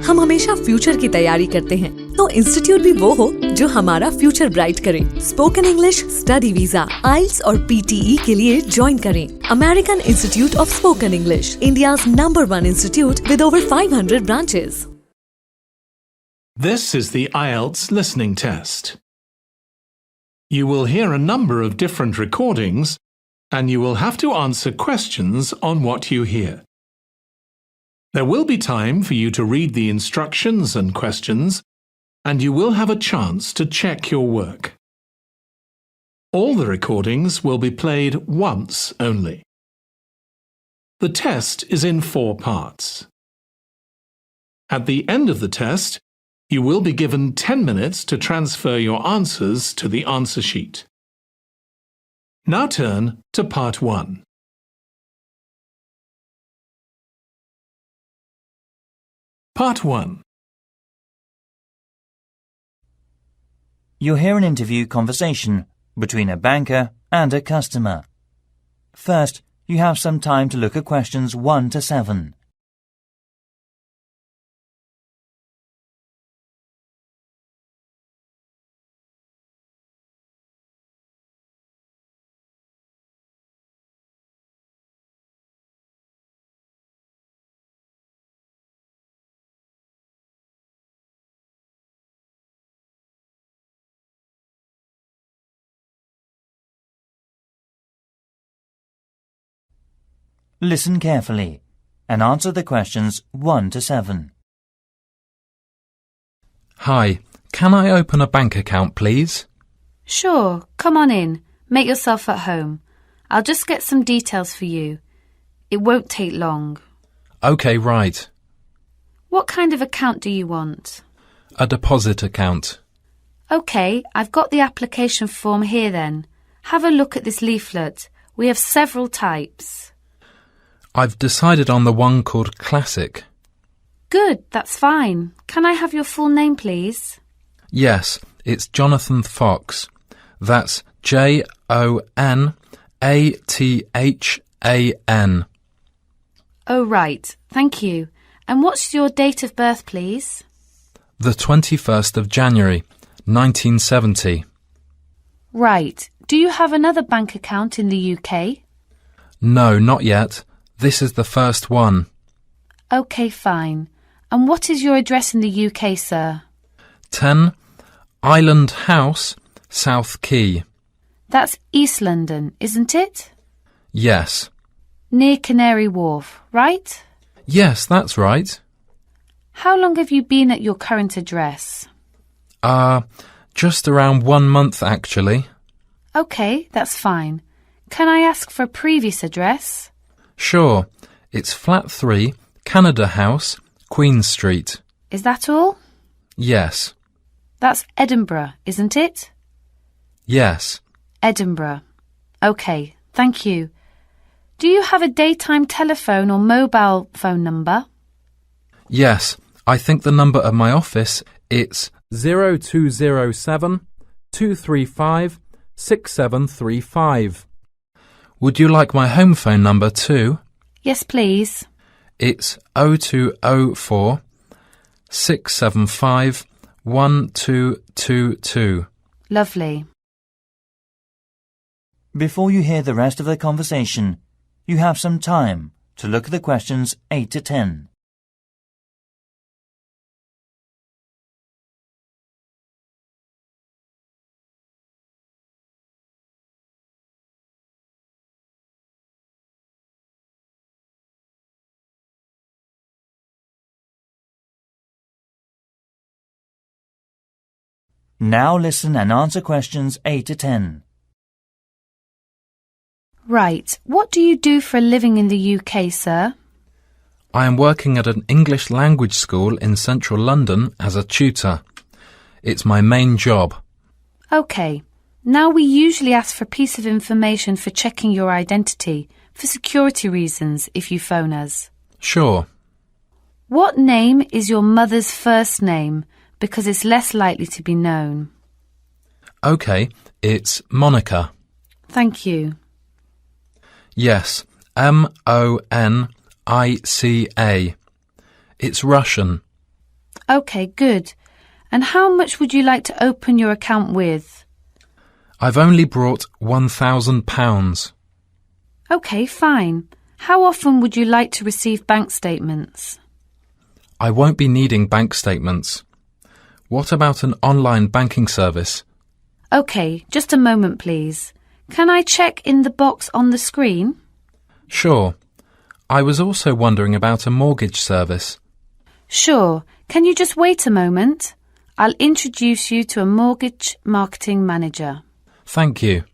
हम हमेशा फ्यूचर की तैयारी करते हैं, तो इंस्टीट्यूट भी वो हो जो हमारा फ्यूचर ब्राइट करे। स्पोकन इंग्लिश स्टडी वीजा, आइल्स और PTE के लिए ज्वाइन करें American institute of spoken English, India's #1 institute with over 500 branches. This is the Ielts listening test. You will hear a number of different recordings, and you will have to answer questions on what you hear. There will be time for you to read the instructions and questions, and you will have a chance to check your work. All the recordings will be played once only. The test is in 4 parts. At the end of the test, you will be given 10 minutes to transfer your answers to the answer sheet. Now turn to Part 1. Part 1. You'll hear an interview conversation between a banker and a customer. First, you have some time to look at questions 1 to 7. Listen carefully and answer the questions 1 to 7. Hi, can I open a bank account, please? Sure, come on in. Make yourself at home. I'll just get some details for you. It won't take long. OK, right. What kind of account do you want? A deposit account. OK, I've got the application form here then. Have a look at this leaflet. We have several types. I've decided on the one called Classic. Good, that's fine. Can I have your full name, please? Yes, it's Jonathan Fox. That's JONATHAN. Oh, right. Thank you. And what's your date of birth, please? The 21st of January, 1970. Right. Do you have another bank account in the UK? No, not yet. This is the first one. OK, fine. And what is your address in the UK, sir? 10 Island House, South Quay. That's East London, isn't it? Yes. Near Canary Wharf, right? Yes, that's right. How long have you been at your current address? Just around 1 month, actually. OK, that's fine. Can I ask for a previous address? Sure. It's Flat 3, Canada House, Queen Street. Is that all? Yes. That's Edinburgh, isn't it? Yes. Edinburgh. OK, thank you. Do you have a daytime telephone or mobile phone number? Yes. I think the number of my office, it's 0207 235 6735. Would you like my home phone number too? Yes, please. It's 0204 675 1222. Lovely. Before you hear the rest of the conversation, you have some time to look at the questions 8 to 10. Now listen and answer questions 8 to 10. Right. What do you do for a living in the UK, sir? I am working at an English language school in central London as a tutor. It's my main job. OK. Now we usually ask for a piece of information for checking your identity, for security reasons, if you phone us. Sure. What name is your mother's first name? Because it's less likely to be known. OK, it's Monica. Thank you. Yes, Monica. It's Russian. OK, good. And how much would you like to open your account with? I've only brought £1,000. OK, fine. How often would you like to receive bank statements? I won't be needing bank statements. What about an online banking service? OK, just a moment, please. Can I check in the box on the screen? Sure. I was also wondering about a mortgage service. Sure. Can you just wait a moment? I'll introduce you to a mortgage marketing manager. Thank you.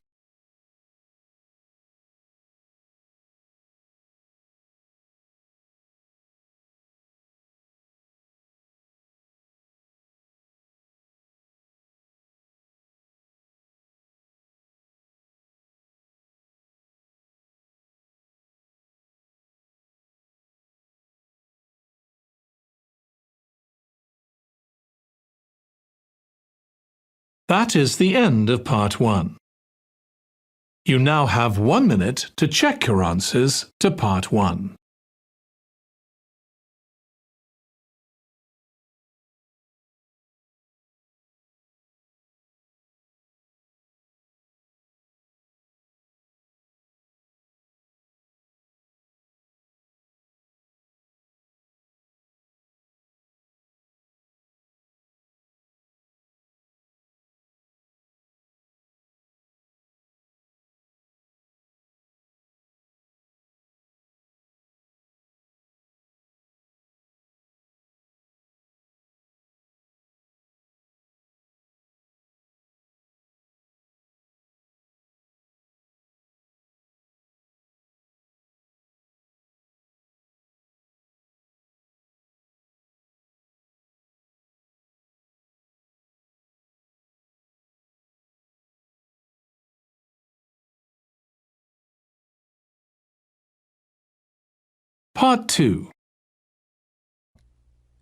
That is the end of part 1. You now have 1 minute to check your answers to part 1. Part 2.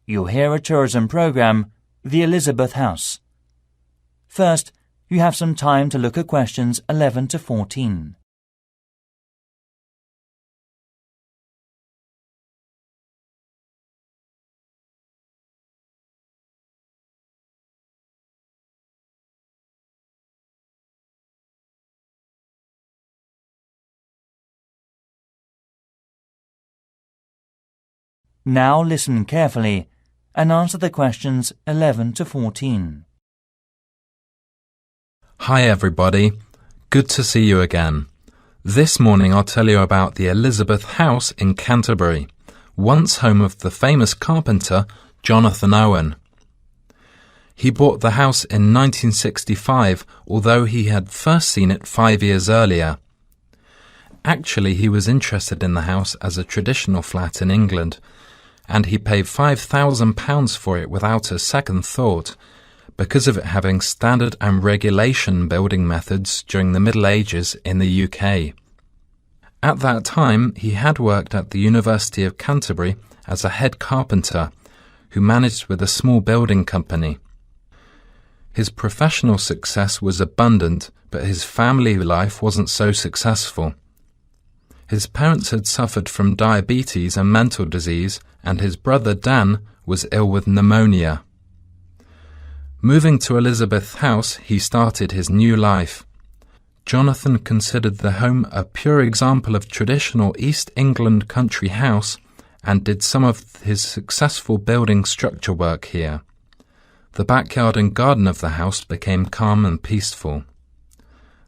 You'll hear a tourism program, The Elizabeth House. First, you have some time to look at questions 11 to 14. Now listen carefully and answer the questions 11 to 14. Hi everybody. Good to see you again. This morning I'll tell you about the Elizabeth House in Canterbury, once home of the famous carpenter Jonathan Owen. He bought the house in 1965, although he had first seen it 5 years earlier. Actually, he was interested in the house as a traditional flat in England, and he paid £5,000 for it without a second thought, because of it having standard and regulation building methods during the Middle Ages in the UK. At that time, he had worked at the University of Canterbury as a head carpenter, who managed with a small building company. His professional success was abundant, but his family life wasn't so successful. His parents had suffered from diabetes and mental disease, and his brother Dan was ill with pneumonia. Moving to Elizabeth House, he started his new life. Jonathan considered the home a pure example of traditional East England country house and did some of his successful building structure work here. The backyard and garden of the house became calm and peaceful.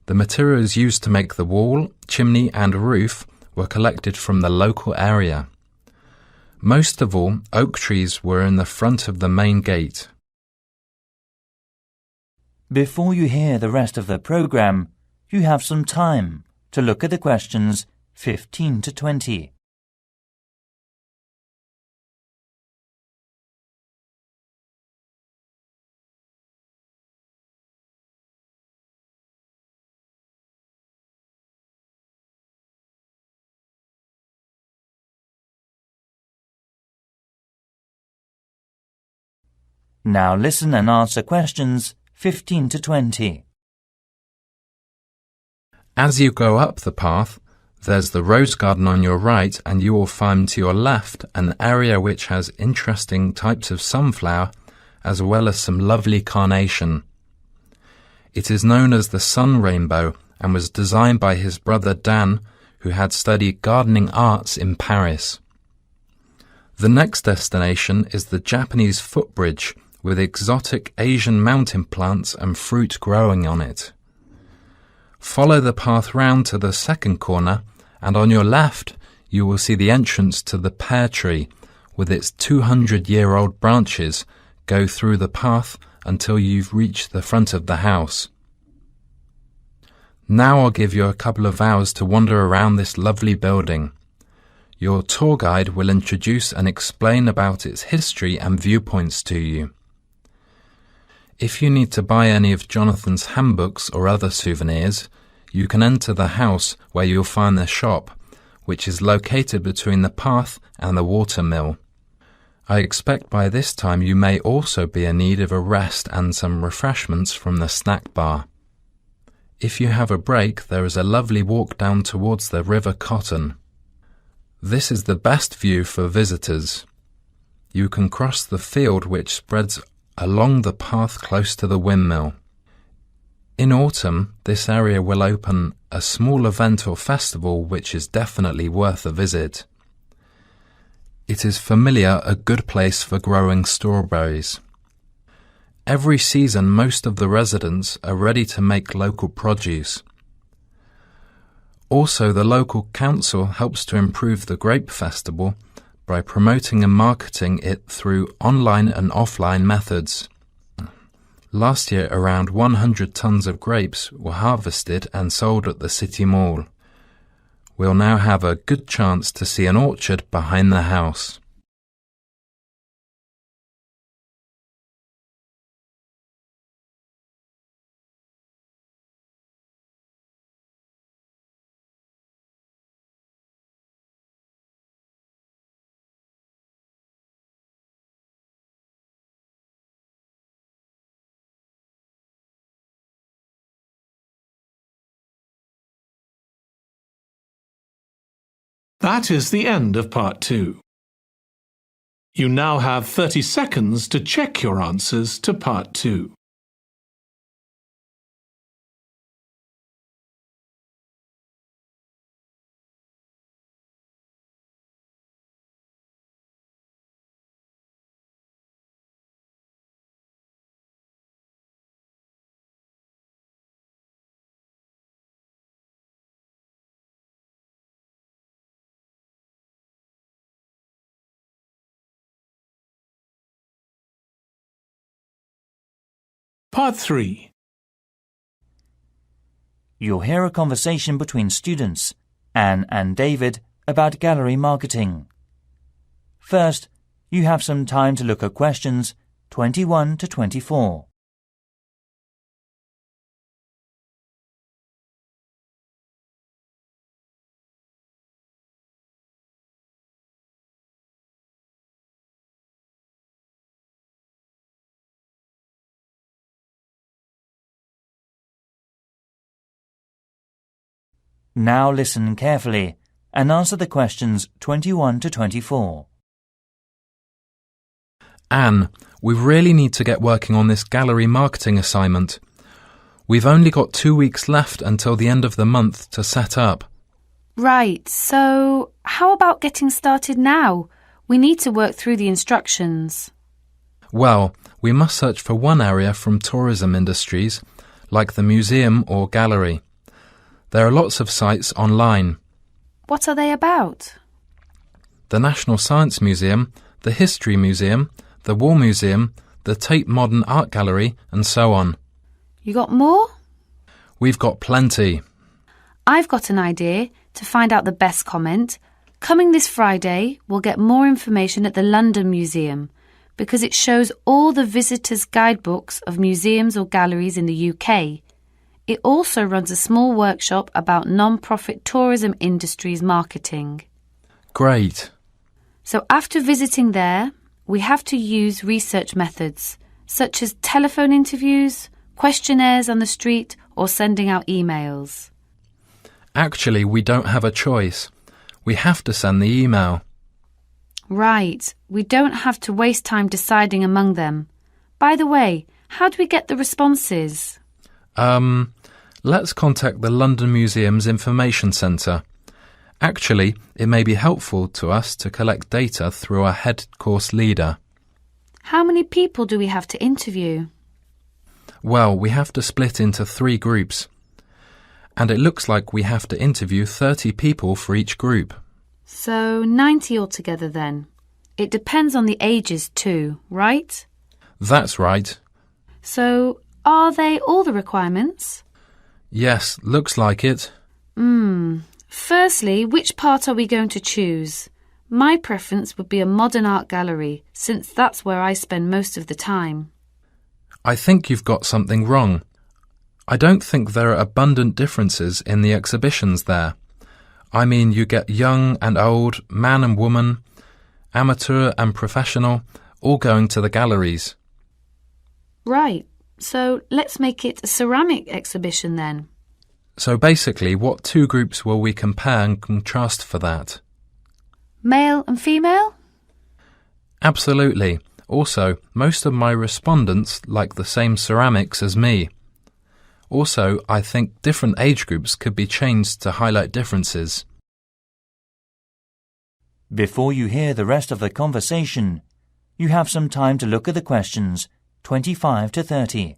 The materials used to make the wall, chimney and roof were collected from the local area. Most of all, oak trees were in the front of the main gate. Before you hear the rest of the program, you have some time to look at the questions 15 to 20. Now listen and answer questions 15 to 20. As you go up the path, There's the rose garden on your right, and you will find to your left an area which has interesting types of sunflower as well as some lovely carnation. It is known as the sun rainbow and was designed by his brother Dan, who had studied gardening arts in Paris. The next destination is the Japanese footbridge with exotic Asian mountain plants and fruit growing on it. Follow the path round to the second corner, and on your left you will see the entrance to the pear tree with its 200-year-old branches go through the path until you've reached the front of the house. Now I'll give you a couple of hours to wander around this lovely building. Your tour guide will introduce and explain about its history and viewpoints to you. If you need to buy any of Jonathan's handbooks or other souvenirs, you can enter the house where you'll find the shop, which is located between the path and the water mill. I expect by this time you may also be in need of a rest and some refreshments from the snack bar. If you have a break, there is a lovely walk down towards the River Cotton. This is the best view for visitors. You can cross the field which spreads along the path close to the windmill. In autumn, this area will open a small event or festival which is definitely worth a visit. It is familiar a good place for growing strawberries. Every season most of the residents are ready to make local produce. Also, the local council helps to improve the grape festival by promoting and marketing it through online and offline methods. Last year, around 100 tons of grapes were harvested and sold at the City Mall. We'll now have a good chance to see an orchard behind the house. That is the end of part 2. You now have 30 seconds to check your answers to part 2. Part 3. You'll hear a conversation between students, Anne and David, about gallery marketing. First, you have some time to look at questions 21 to 24. Now listen carefully and answer the questions 21 to 24. Anne, we really need to get working on this gallery marketing assignment. We've only got 2 weeks left until the end of the month to set up. Right, so how about getting started now? We need to work through the instructions. Well, we must search for one area from tourism industries, like the museum or gallery. There are lots of sites online. What are they about? The National Science Museum, the History Museum, the War Museum, the Tate Modern Art Gallery, and so on. You got more? We've got plenty. I've got an idea to find out the best comment. Coming this Friday, we'll get more information at the London Museum because it shows all the visitors' guidebooks of museums or galleries in the UK. It also runs a small workshop about non-profit tourism industries marketing. Great. So after visiting there, we have to use research methods, such as telephone interviews, questionnaires on the street, or sending out emails. Actually, we don't have a choice. We have to send the email. Right, we don't have to waste time deciding among them. By the way, how do we get the responses? Let's contact the London Museum's Information Centre. Actually, it may be helpful to us to collect data through our head course leader. How many people do we have to interview? Well, we have to split into 3 groups. And it looks like we have to interview 30 people for each group. So 90 altogether then. It depends on the ages too, right? That's right. So are they all the requirements? Yes, looks like it. Firstly, which part are we going to choose? My preference would be a modern art gallery, since that's where I spend most of the time. I think you've got something wrong. I don't think there are abundant differences in the exhibitions there. I mean, you get young and old, man and woman, amateur and professional, all going to the galleries. Right, so let's make it a ceramic exhibition then. So basically, what 2 groups will we compare and contrast for that? Male and female? Absolutely. Also, most of my respondents like the same ceramics as me. Also, I think different age groups could be changed to highlight differences. Before you hear the rest of the conversation, you have some time to look at the questions 25 to 30.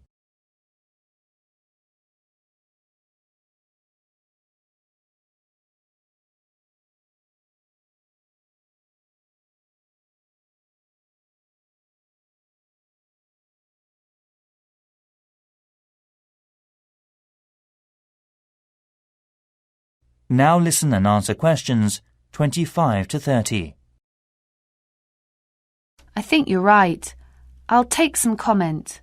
Now listen and answer questions 25 to 30. I think you're right. I'll take some comment.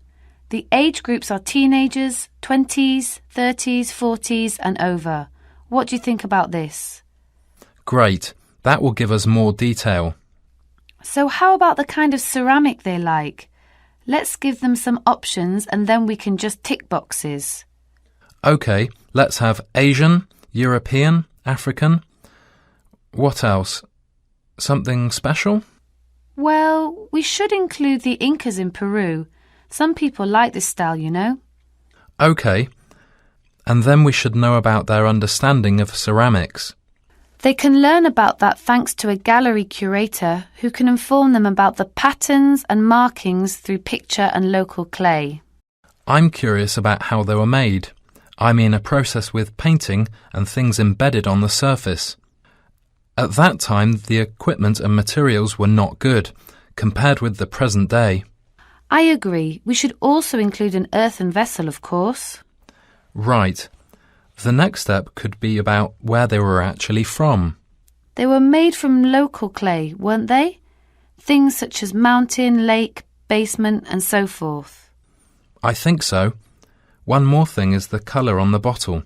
The age groups are teenagers, 20s, 30s, 40s and over. What do you think about this? Great. That will give us more detail. So how about the kind of ceramic they like? Let's give them some options and then we can just tick boxes. OK, let's have Asian, European, African. What else? Something special? Well, we should include the Incas in Peru. Some people like this style, you know. OK. And then we should know about their understanding of ceramics. They can learn about that thanks to a gallery curator who can inform them about the patterns and markings through picture and local clay. I'm curious about how they were made. I mean a process with painting and things embedded on the surface. At that time, the equipment and materials were not good, compared with the present day. I agree. We should also include an earthen vessel, of course. Right. The next step could be about where they were actually from. They were made from local clay, weren't they? Things such as mountain, lake, basement and so forth. I think so. One more thing is the colour on the bottle.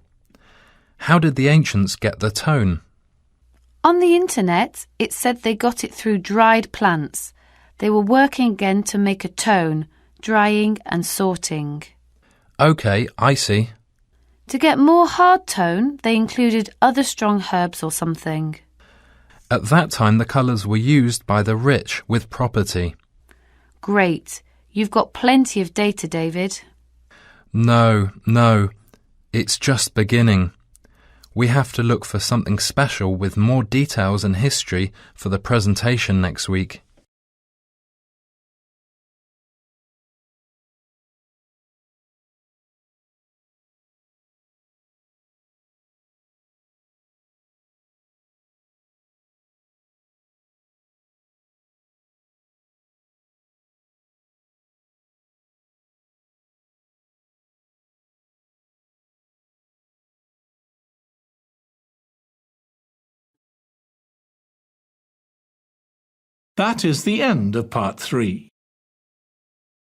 How did the ancients get the tone? On the internet, it said they got it through dried plants. They were working again to make a tone, drying and sorting. OK, I see. To get more hard tone, they included other strong herbs or something. At that time, the colours were used by the rich with property. Great. You've got plenty of data, David. No. It's just beginning. We have to look for something special with more details and history for the presentation next week. That is the end of part 3.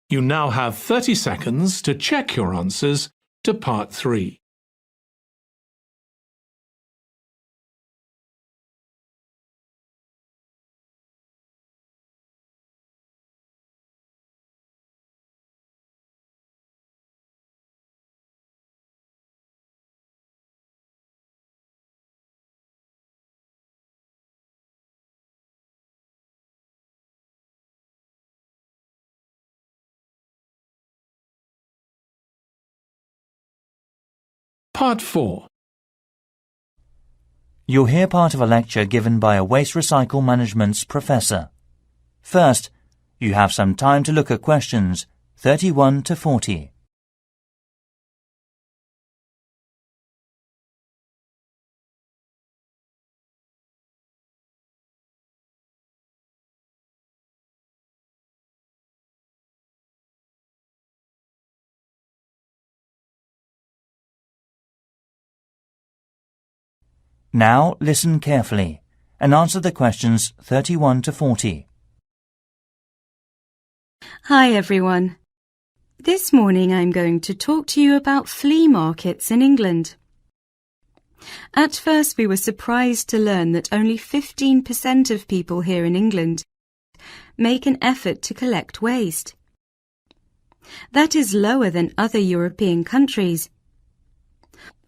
You now have 30 seconds to check your answers to part 3. Part 4. You'll hear part of a lecture given by a waste recycle management's professor. First, you have some time to look at questions 31 to 40. Now listen carefully and answer the questions 31 to 40. Hi everyone. This morning I'm going to talk to you about flea markets in England. At first we were surprised to learn that only 15% of people here in England make an effort to collect waste. That is lower than other European countries.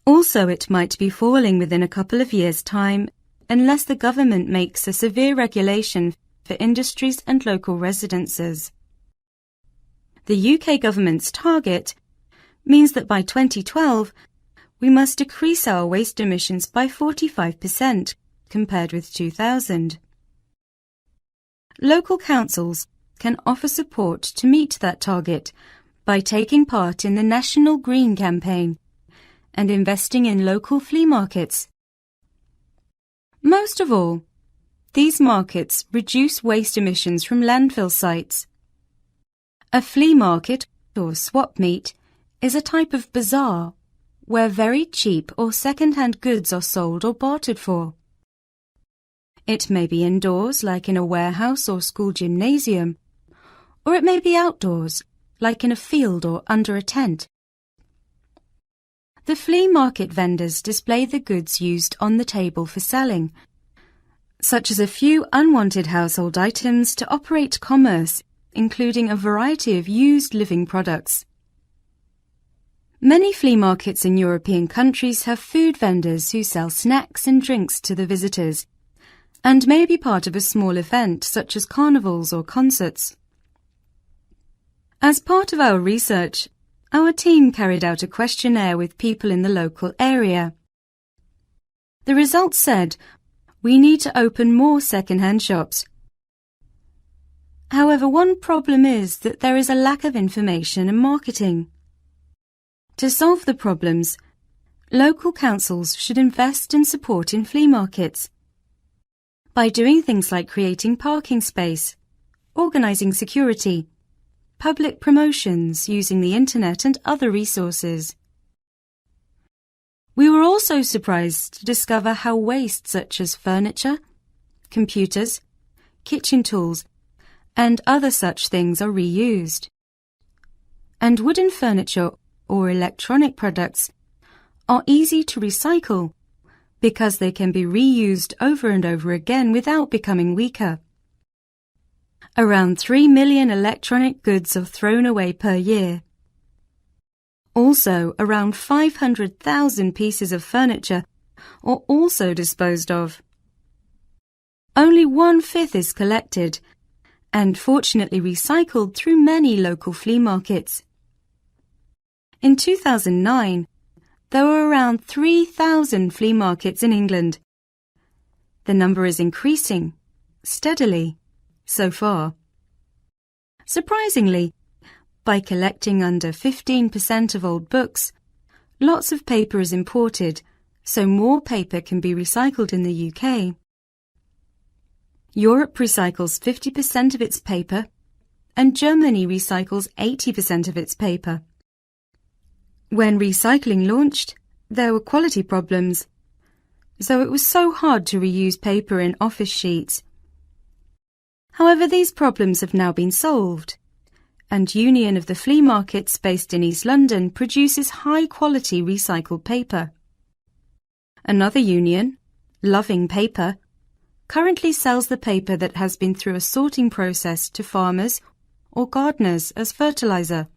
Also, it might be falling within a couple of years' time unless the government makes a severe regulation for industries and local residences. The UK government's target means that by 2012 we must decrease our waste emissions by 45% compared with 2000. Local councils can offer support to meet that target by taking part in the National Green Campaign and investing in local flea markets. Most of all, these markets reduce waste emissions from landfill sites. A flea market, or swap meet, is a type of bazaar where very cheap or second-hand goods are sold or bartered for. It may be indoors, like in a warehouse or school gymnasium, or it may be outdoors, like in a field or under a tent. The flea market vendors display the goods used on the table for selling, such as a few unwanted household items to operate commerce, including a variety of used living products. Many flea markets in European countries have food vendors who sell snacks and drinks to the visitors, and may be part of a small event such as carnivals or concerts. As part of our research, our team carried out a questionnaire with people in the local area. The results said we need to open more second-hand shops. However, one problem is that there is a lack of information and marketing. To solve the problems, local councils should invest and support in flea markets by doing things like creating parking space, organising security, public promotions using the internet and other resources. We were also surprised to discover how waste such as furniture, computers, kitchen tools, and other such things are reused. And wooden furniture or electronic products are easy to recycle because they can be reused over and over again without becoming weaker. Around 3 million electronic goods are thrown away per year. Also, around 500,000 pieces of furniture are also disposed of. Only 1/5 is collected and fortunately recycled through many local flea markets. In 2009, there were around 3,000 flea markets in England. The number is increasing steadily so far. Surprisingly, by collecting under 15% of old books, lots of paper is imported, so more paper can be recycled in the UK. Europe recycles 50% of its paper, and Germany recycles 80% of its paper. When recycling launched, there were quality problems, so it was so hard to reuse paper in office sheets. However, these problems have now been solved, and Union of the Flea Markets based in East London produces high-quality recycled paper. Another union, Loving Paper, currently sells the paper that has been through a sorting process to farmers or gardeners as fertilizer.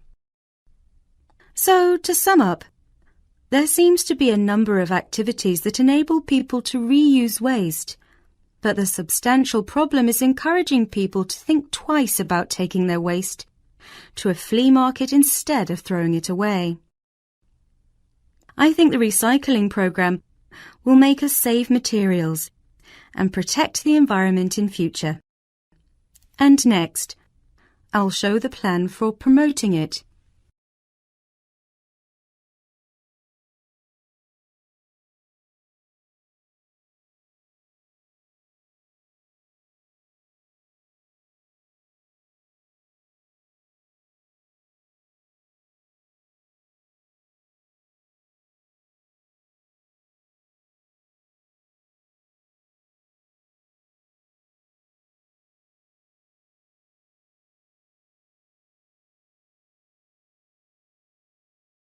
So, to sum up, there seems to be a number of activities that enable people to reuse waste, but the substantial problem is encouraging people to think twice about taking their waste to a flea market instead of throwing it away. I think the recycling programme will make us save materials and protect the environment in future. And next, I'll show the plan for promoting it.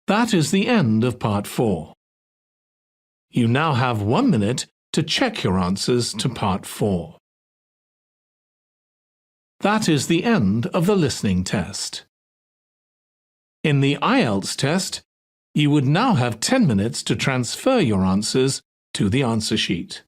That is the end of Part 4. You now have 1 minute to check your answers to Part 4. That is the end of the listening test. In the Ielts test, you would now have 10 minutes to transfer your answers to the answer sheet.